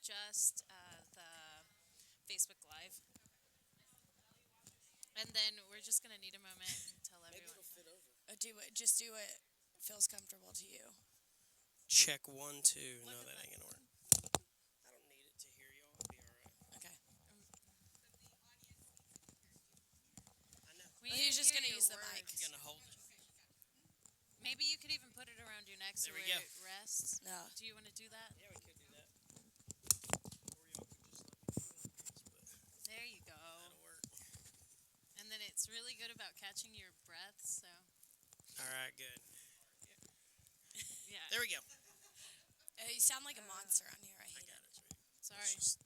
just the Facebook Live. And then we're just going to need a moment and tell everyone. Just do what feels comfortable to you. Check 1, 2. Look No, at that that. ain't gonna work. I don't need it to hear y'all. I'll be all right. Okay. I know. We He's just hear gonna your use the words. mic. I'm gonna hold it. Maybe you could even put it around your neck so There we where go. it rests. No. Do you want to do that? Yeah, we could do that. Or y'all could just let me do it, but There you go. that'll work. And then it's really good about catching your breath. So All right, good. yeah. There we go. You sound like a monster on here. I I hate got it. it. Sweetie. Sorry. Let's just-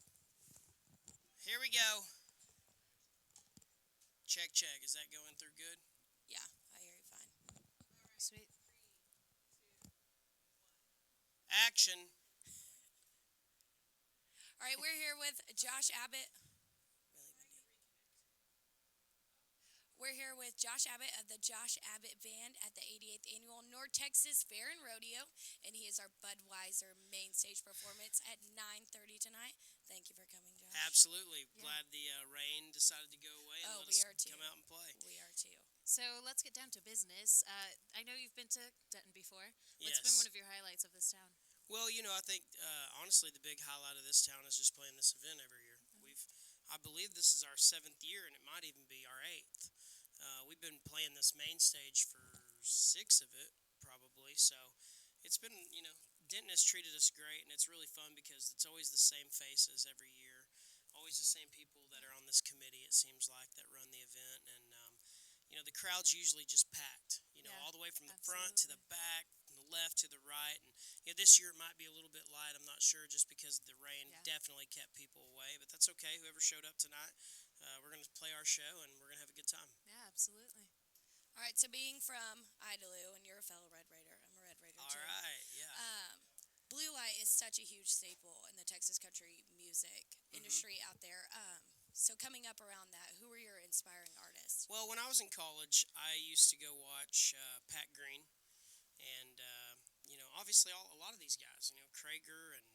Here we go. Check, check. Is that going through good? Yeah, I hear you fine. Sweet. Action. All right, we're here with Josh Abbott. Really windy. We're here with Josh Abbott of the Josh Abbott Band at the 88th Annual North Texas Fair and Rodeo, and he is our Budweiser main stage performance at 9:30 tonight. Thank you for coming, Josh. Absolutely. Yeah. Glad the rain decided to go away and Oh, let we us are too. come out and play. We are too. So let's get down to business. I know you've been to Denton before. What's been Yes. one of your highlights of this town? Well, I think honestly the big highlight of this town is just playing this event every year. I believe this is our 7th year, and it might even be our 8th. We've been playing this main stage for 6 of it, probably. So it's been, Denton has treated us great, and it's really fun because it's always the same faces every year, always the same people that are on this committee. It seems like that run the event, and the crowd's usually just packed. Yeah, All the way from the front to the absolutely. back, from the left to the right, and this year it might be a little bit light. I'm not sure, just because the rain Yeah. definitely kept people away, but that's okay. Whoever showed up tonight, we're gonna play our show and we're gonna have a good time. Yeah, absolutely. All right, so being from Idalou, and you're a fellow Red Raider, I'm a Red Raider All too. right, yeah. Blue light is such a huge staple in the Texas country music industry out there. So coming up around that, who were your inspiring artists? Well, when I was in college, I used to go watch Pat Green, and obviously a lot of these guys, Krager and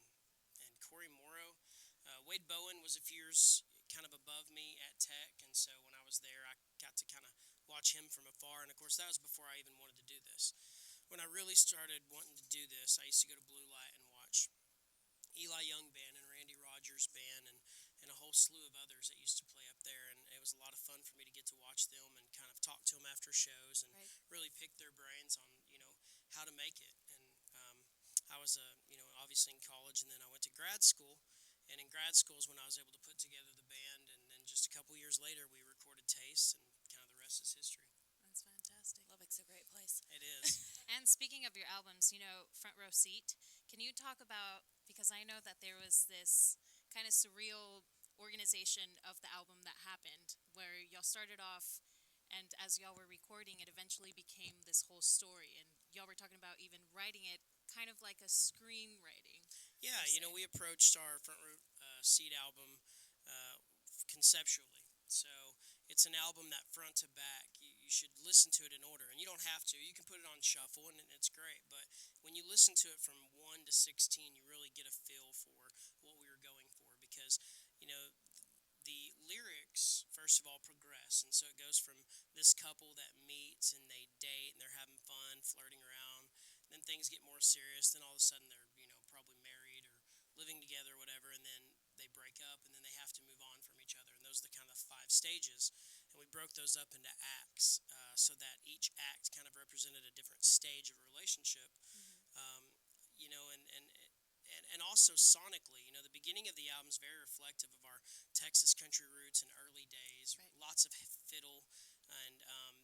Corey Morrow. Wade Bowen was a few years kind of above me at Tech, and so when I was there, I got to kind of watch him from afar. And of course, that was before I even wanted to do this. When I really started wanting to do this, I used to go to Blue Light and watch Eli Young Band and Randy Rogers Band and a whole slew of others that used to play up there. And it was a lot of fun for me to get to watch them and kind of talk to them after shows and Right. really pick their brains on, how to make it. And I was, obviously in college, and then I went to grad school. And in grad school is when I was able to put together the band. And then just a couple years later, we recorded Taste, and kind of the rest is history. That's fantastic. Lubbock's a great place. It is. And speaking of your albums, Front Row Seat, can you talk about, because I know that there was this kind of surreal organization of the album that happened where y'all started off, and as y'all were recording, it eventually became this whole story, and y'all were talking about even writing it kind of like a screenwriting. Yeah, per se. we approached our Front Row Seat album conceptually. So it's an album that front to back, you should listen to it in order. And you don't have to. You can put it on shuffle, and it's great. But when you listen to it from 1 to 16, you really get a feel for what we were going for. Because, the lyrics, first of all, progress. And so it goes from this couple that meets and they date and they're having fun, flirting around. Then things get more serious. Then all of a sudden they're, probably married or living together or whatever. And then they break up and then they have to move on from each other. And those are the kind of 5 stages. And we broke those up into acts so that each act kind of represented a different stage of a relationship. And also sonically, the beginning of the album is very reflective of our Texas country roots and early days. Right. Lots of fiddle, and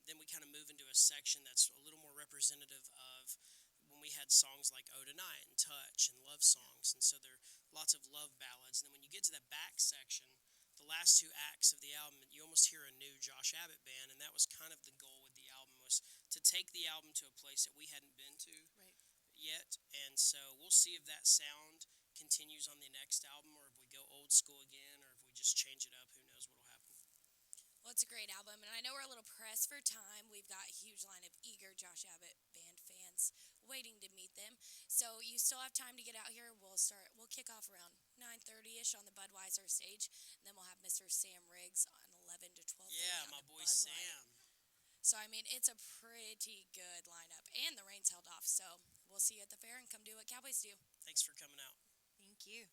then we kind of move into a section that's a little more representative of when we had songs like "Oh Tonight" and "Touch" and love songs, and so there are lots of love ballads. And then when you get to that back section, the last 2 acts of the album, you almost hear a new Josh Abbott band, and that was kind of the goal with the album, was to take the album to a place that we hadn't been to Right. yet. And so we'll see if that sound continues on the next album, or if we go old school again, or if we just change it up. Who knows what'll happen. Well, it's a great album, and I know we're a little pressed for time. We've got a huge line of eager Josh Abbott band fans waiting to meet them. So you still have time to get out here. We'll kick off around 9:30ish on the Budweiser stage, and then we'll have Mr. Sam Riggs on 11 to 12:30 Yeah, on my the boy Bud Light. Sam. So I mean, it's a pretty good lineup, and the rain's held off. So we'll see you at the fair and come do what Cowboys do. Thanks for coming out. Thank you.